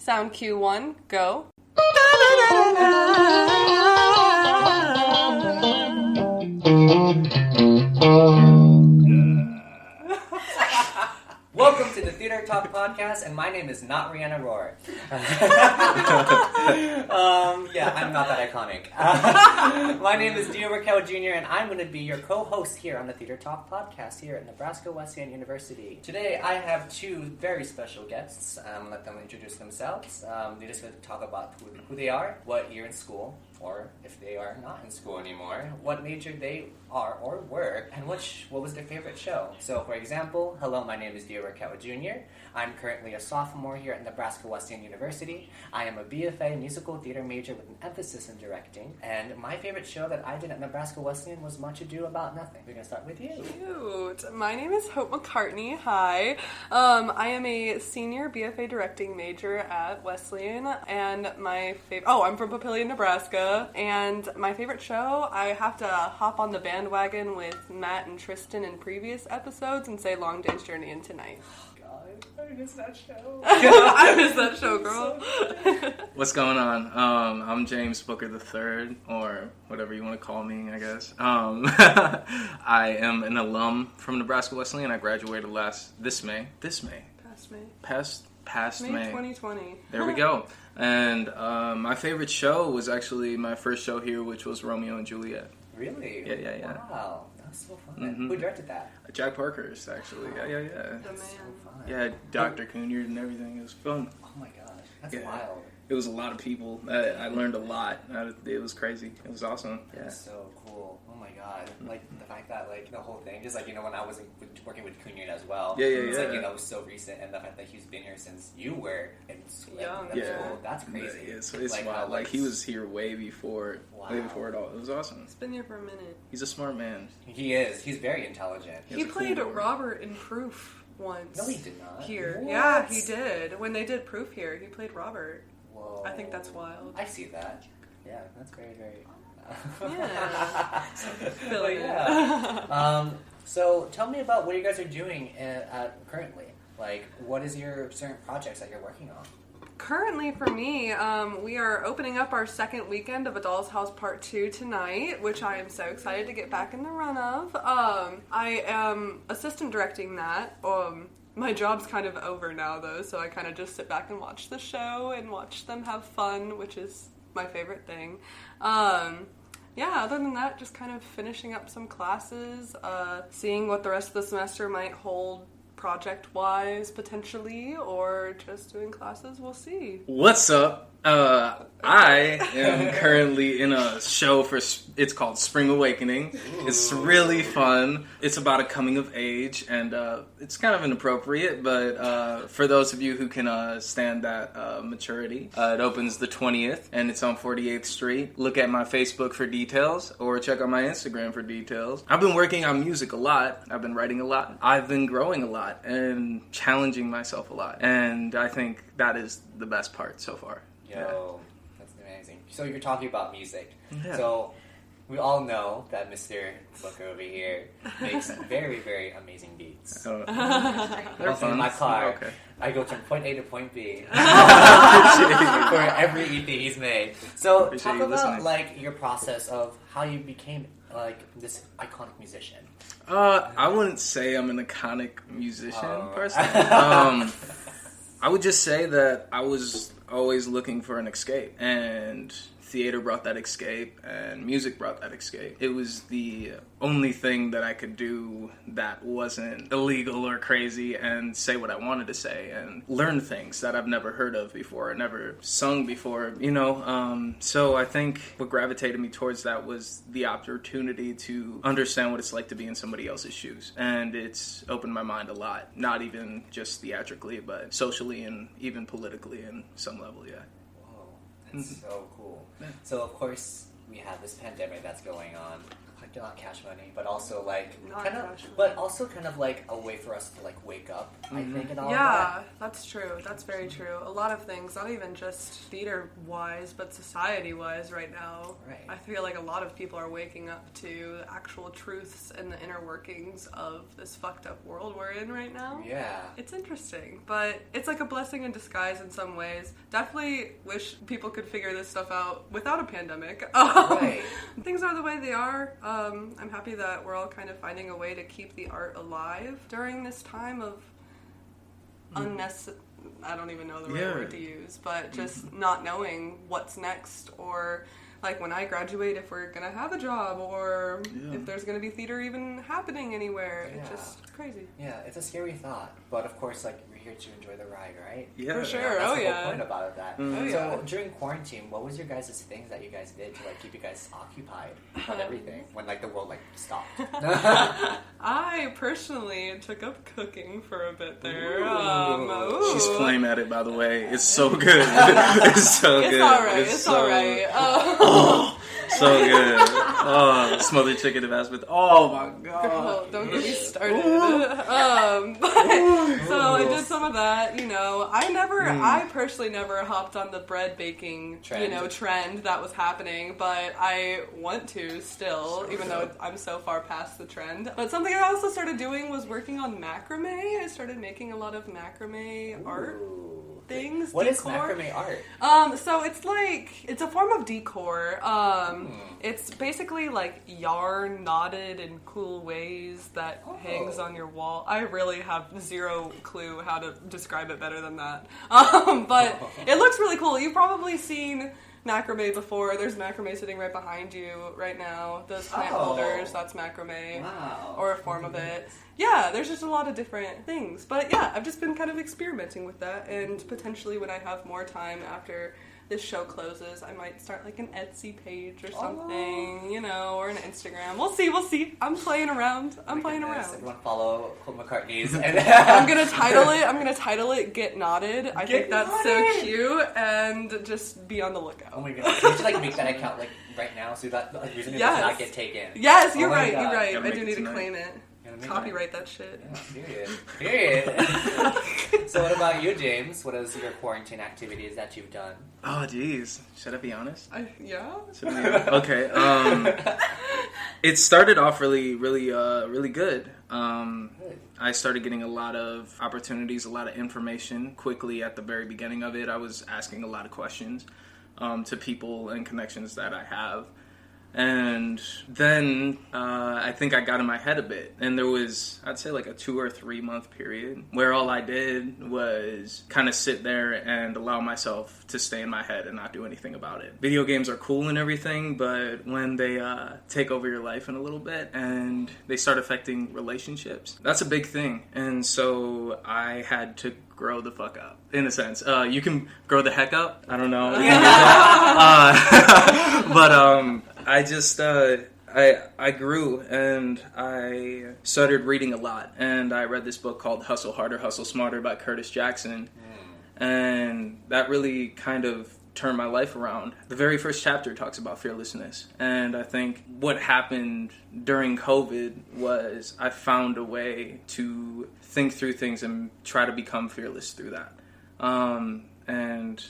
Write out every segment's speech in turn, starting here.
Sound cue 1, go. Welcome to the Theater Talk Podcast, and my name is not Rihanna Roar. I'm not that iconic. My name is Dio Raquel Jr., and I'm going to be your co-host here on the Theater Talk Podcast here at Nebraska Wesleyan University. Today, I have two very special guests. I'm going to let them introduce themselves. They're just going to talk about who they are, what year in school, or if they are not in school anymore, what major they are or were, and what was their favorite show. So, for example, hello, my name is Dio Raquel Jr. I'm currently a sophomore here at Nebraska Wesleyan University. I am a BFA musical theater major with an emphasis in directing, and my favorite show that I did at Nebraska Wesleyan was Much Ado About Nothing. We're going to start with you. Cute. My name is Hope McCartney. Hi. I am a senior BFA directing major at Wesleyan, and I'm from Papillion, Nebraska, and my favorite show, I have to hop on the bandwagon with Matt and Tristan in previous episodes and say Long Day's Journey into Night. I miss that show. I miss that show, girl. What's going on? I'm James Booker III, or whatever you want to call me, I guess. I am an alum from Nebraska Wesleyan. I graduated this May. Past May 2020. There we go. And my favorite show was actually my first show here, which was Romeo and Juliet. Really? Yeah. Wow, that was so fun. Mm-hmm. Who directed that? Jack Parkhurst, actually. Yeah. The man. So fun. Yeah, Dr. Cunard and everything. It was fun. Oh my gosh, that's wild. It was a lot of people. I learned a lot. It was crazy. It was awesome. Yeah. That's so cool. Oh my god. Like, the fact that, like, the whole thing, just like, when I was working with Cunard as well. It's like, so recent, and the fact that he's been here since you were in school. Young. School, that's crazy. Yeah, so it's wild. Like, he was here way before it all. It was awesome. He's been here for a minute. He's a smart man. He is. He's very intelligent. He played Robert in Proof once. No, he did not. Here. What? Yeah, he did. When they did Proof here, he played Robert. Whoa. I think that's wild. I see that. Yeah, that's very, very... Yeah. But yeah. So tell me about what you guys are doing currently. Like, what is your certain projects that you're working on? Currently, for me, we are opening up our second weekend of A Doll's House Part 2 tonight, which I am so excited to get back in the run of. I am assistant directing that. My job's kind of over now, though, so I kind of just sit back and watch the show and watch them have fun, which is my favorite thing. Other than that, just kind of finishing up some classes, seeing what the rest of the semester might hold project-wise, potentially, or just doing classes, we'll see. What's up? I am currently in a show it's called Spring Awakening. Ooh. It's really fun. It's about a coming of age, and it's kind of inappropriate, but for those of you who can stand that maturity, it opens the 20th, and it's on 48th Street. Look at my Facebook for details, or check out my Instagram for details. I've been working on music a lot. I've been writing a lot. I've been growing a lot and challenging myself a lot, and I think that is the best part so far. Yo, that's amazing. So you're talking about music. Yeah. So we all know that Mr. Booker over here makes very, very amazing beats. They're Also in my car, okay. I go from point A to point B for every EP he's made. So talk about like your process of how you became like this iconic musician. I wouldn't say I'm an iconic musician person. I would just say that I was always looking for an escape, and theater brought that escape, and music brought that escape. It was the only thing that I could do that wasn't illegal or crazy, and say what I wanted to say, and learn things that I've never heard of before, or never sung before, So I think what gravitated me towards that was the opportunity to understand what it's like to be in somebody else's shoes, and it's opened my mind a lot, not even just theatrically, but socially and even politically in some level, yeah. Whoa, that's so cool. Yeah. So, of course, we have this pandemic that's going on. not cash money, but also like Not kind of, cash money. but also kind of like a way for us to like wake up. I think and all of Yeah, that. that's true. That's very true. A lot of things, not even just theater-wise, but society-wise right now. Right. I feel like a lot of people are waking up to the actual truths and the inner workings of this fucked up world we're in right now. Yeah. It's interesting, but it's like a blessing in disguise in some ways. Definitely wish people could figure this stuff out without a pandemic. Right. Things are the way they are. I'm happy that we're all kind of finding a way to keep the art alive during this time of unnecessary. I don't even know the right word to use, but just not knowing what's next, or like when I graduate, if we're gonna have a job, or if there's gonna be theater even happening anywhere. Yeah. It's just crazy. Yeah, it's a scary thought, but of course, like we're here to enjoy the ride, right? Yeah. For sure. That's the Oh, whole point about that. Oh, yeah. So during quarantine, what was your guys' things that you guys did to like keep you guys occupied on everything when like the world like stopped? I personally took up cooking for a bit there. She's flame at it, by the way. It's so good. It's so good. It's alright. It's so, alright. So good. Oh, smothered chicken and mashed with. Oh my god. Oh, don't get me started. So I did some of that. You know, I personally never hopped on the bread baking trend that was happening, but I want to still, even though I'm so far past the trend. But something I also started doing was working on macrame. I started making a lot of macrame art things. What is decor. macrame art? So it's a form of decor. It's basically like yarn knotted in cool ways that hangs on your wall. I really have zero clue how to describe it better than that. But it looks really cool. You've probably seen macrame before. There's macrame sitting right behind you right now. Those plant holders, that's macrame. Wow. Or a form of it. Yeah, there's just a lot of different things. But yeah, I've just been kind of experimenting with that, and potentially when I have more time after this show closes, I might start like an Etsy page or something, you know, or an Instagram. We'll see. I'm playing around. Everyone follow Hope McCartney's. And I'm gonna title it Get Knotted. I think that's so cute, and just be on the lookout. Oh my god. You should like make that account like right now so that like, reason it does not get taken. Yes, you're Oh my right. God. You're right. Gotta I make do it need tonight. to claim it. Copyright that shit. Yeah, period. So what about you, James? What is your quarantine activities that you've done? Oh, jeez. Should I be honest? Yeah. Okay. It started off really good. I started getting a lot of opportunities, a lot of information quickly at the very beginning of it. I was asking a lot of questions to people and connections that I have. And then I think I got in my head a bit. And there was, I'd say, like a 2 or 3 month period where all I did was kind of sit there and allow myself to stay in my head and not do anything about it. Video games are cool and everything, but when they take over your life in a little bit and they start affecting relationships, that's a big thing. And so I had to grow the fuck up, in a sense. You can grow the heck up. I don't know. But I just I grew, and I started reading a lot, and I read this book called Hustle Harder, Hustle Smarter by Curtis Jackson, and that really kind of turned my life around. The very first chapter talks about fearlessness, and I think what happened during COVID was I found a way to think through things and try to become fearless through that. And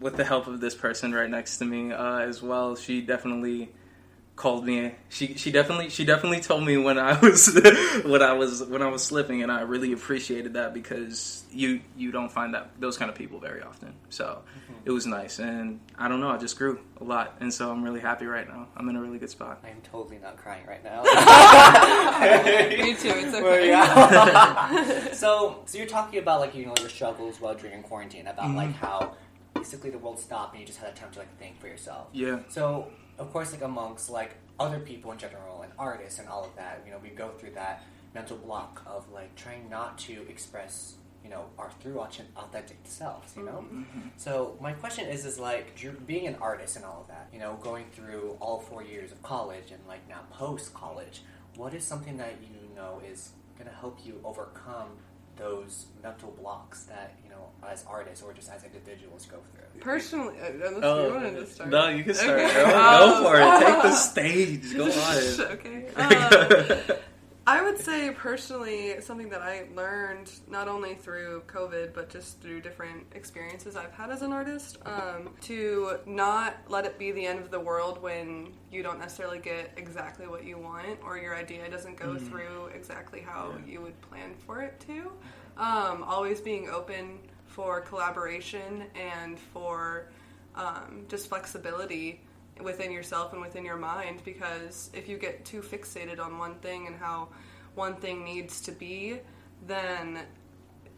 with the help of this person right next to me as well, she definitely called me. She definitely told me when I was when I was slipping, and I really appreciated that because you don't find those kind of people very often. So it was nice, and I don't know, I just grew a lot, and so I'm really happy right now. I'm in a really good spot. I'm totally not crying right now. Me too. It's okay. So you're talking about like your struggles while during quarantine, about like how basically the world stopped and you just had time to like think for yourself. Yeah. So of course, like amongst like other people in general and artists and all of that, we go through that mental block of like trying not to express our true authentic selves, So my question is like, being an artist and all of that, going through all 4 years of college and like now post college, what is something that is going to help you overcome those mental blocks that, as artists or just as individuals go through? Personally, unless you wanted to start. No, you can start. Okay. Go for it. Take the stage. Go on. Okay. I would say personally, something that I learned not only through COVID, but just through different experiences I've had as an artist, to not let it be the end of the world when you don't necessarily get exactly what you want or your idea doesn't go through exactly how you would plan for it to. Always being open for collaboration and for just flexibility within yourself and within your mind, because if you get too fixated on one thing and how one thing needs to be, then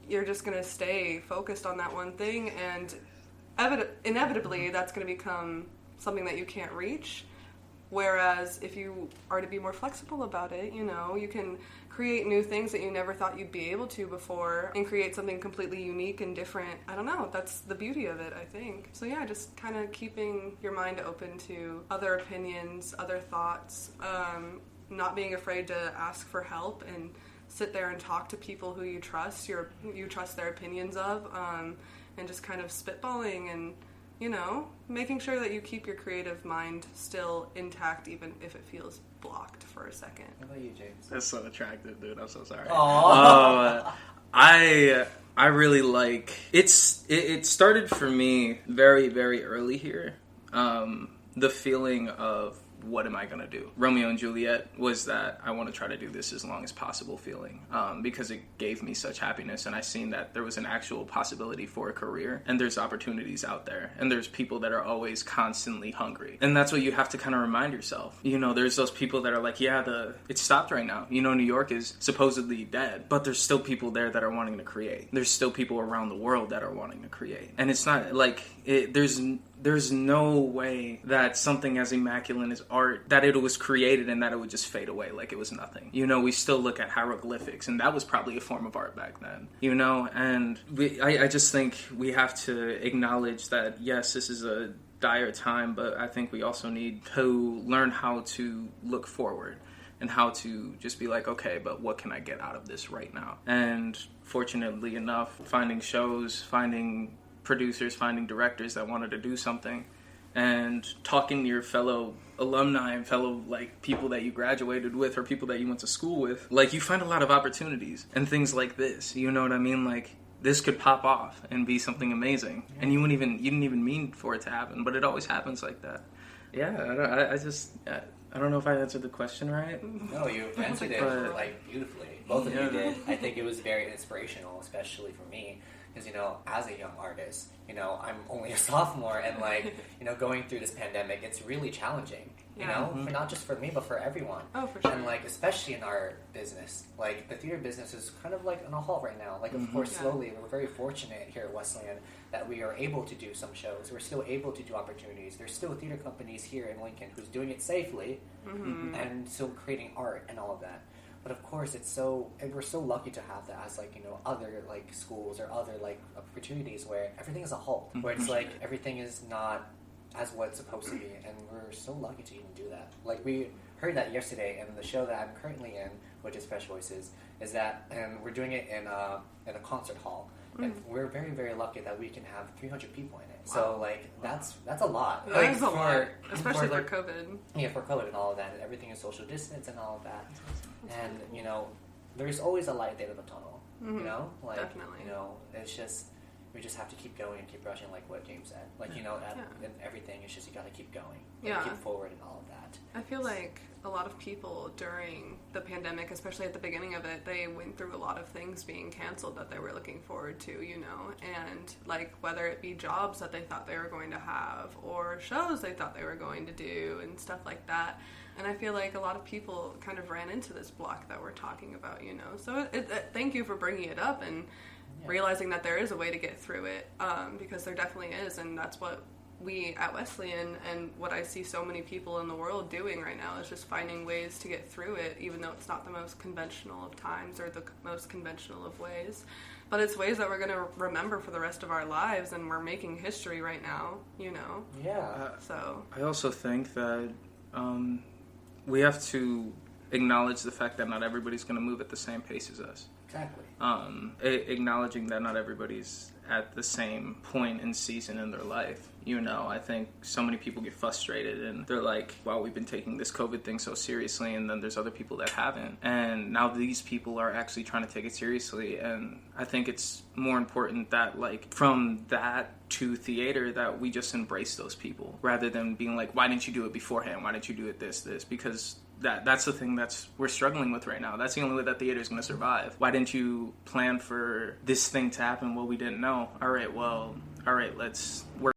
you're just going to stay focused on that one thing, and inevitably that's going to become something that you can't reach. Whereas if you are to be more flexible about it, you can create new things that you never thought you'd be able to before and create something completely unique and different. I don't know. That's the beauty of it, I think. So yeah, just kind of keeping your mind open to other opinions, other thoughts, not being afraid to ask for help and sit there and talk to people who you trust, you trust their opinions of, and just kind of spitballing and making sure that you keep your creative mind still intact, even if it feels blocked for a second. What about you, James? That's so attractive, dude. I'm so sorry. I really like it's. It started for me very, very early here. The feeling of, what am I going to do? Romeo and Juliet was that I want to try to do this as long as possible feeling, because it gave me such happiness, and I seen that there was an actual possibility for a career, and there's opportunities out there, and there's people that are always constantly hungry, and that's what you have to kind of remind yourself. There's those people that are like, it stopped right now. New York is supposedly dead, but there's still people there that are wanting to create. There's still people around the world that are wanting to create, and it's not like there's no way that something as immaculate as art, that it was created and that it would just fade away like it was nothing. We still look at hieroglyphics, and that was probably a form of art back then, and I just think we have to acknowledge that, yes, this is a dire time, but I think we also need to learn how to look forward and how to just be like, okay, but what can I get out of this right now? And fortunately enough, finding shows, finding producers, finding directors that wanted to do something, and talking to your fellow alumni and fellow people that you graduated with or people that you went to school with, you find a lot of opportunities and things like this. You know what I mean? This could pop off and be something amazing, and you didn't even mean for it to happen, but it always happens like that. Yeah, I don't know if I answered the question right. No, you answered it beautifully. Both of you did. I think it was very inspirational, especially for me. Because, as a young artist, I'm only a sophomore, and, going through this pandemic, it's really challenging, for not just for me, but for everyone. Oh, for sure. And, especially in our business, the theater business is kind of, on a halt right now. Of course, slowly, we're very fortunate here at Wesleyan that we are able to do some shows. We're still able to do opportunities. There's still theater companies here in Lincoln who's doing it safely and still creating art and all of that. But of course, we're so lucky to have that as other schools or other opportunities where everything is a halt, where it's everything is not as what it's supposed to be, and we're so lucky to even do that. We heard that yesterday in the show that I'm currently in, which is Fresh Voices, is that, and we're doing it in a concert hall, and we're very, very lucky that we can have 300 people in it. Wow. So that's a lot. That is a lot, especially for COVID. Yeah, for COVID and all of that, and everything is social distance and all of that. And, there's always a light at the end of the tunnel, Definitely. It's just, we just have to keep going and keep rushing, like what James said. And everything, it's just, you gotta keep going. Keep forward and all of that. I feel like a lot of people during the pandemic, especially at the beginning of it, they went through a lot of things being canceled that they were looking forward to, and whether it be jobs that they thought they were going to have or shows they thought they were going to do and stuff like that. And I feel like a lot of people kind of ran into this block that we're talking about, So thank you for bringing it up and realizing that there is a way to get through it, because there definitely is, and that's what we at Wesleyan and what I see so many people in the world doing right now is just finding ways to get through it, even though it's not the most conventional of times or the most conventional of ways. But it's ways that we're going to remember for the rest of our lives, and we're making history right now, Yeah. So I also think that we have to acknowledge the fact that not everybody's going to move at the same pace as us. Exactly. Acknowledging that not everybody's at the same point in season in their life. You know, I think so many people get frustrated and they're like, wow, we've been taking this COVID thing so seriously, and then there's other people that haven't. And now these people are actually trying to take it seriously. And I think it's more important that, like, from that to theater, that we just embrace those people rather than being like, why didn't you do it beforehand? Why didn't you do it this? Because that's the thing we're struggling with right now. That's the only way that theater is going to survive. Why didn't you plan for this thing to happen? Well, we didn't know. All right, let's work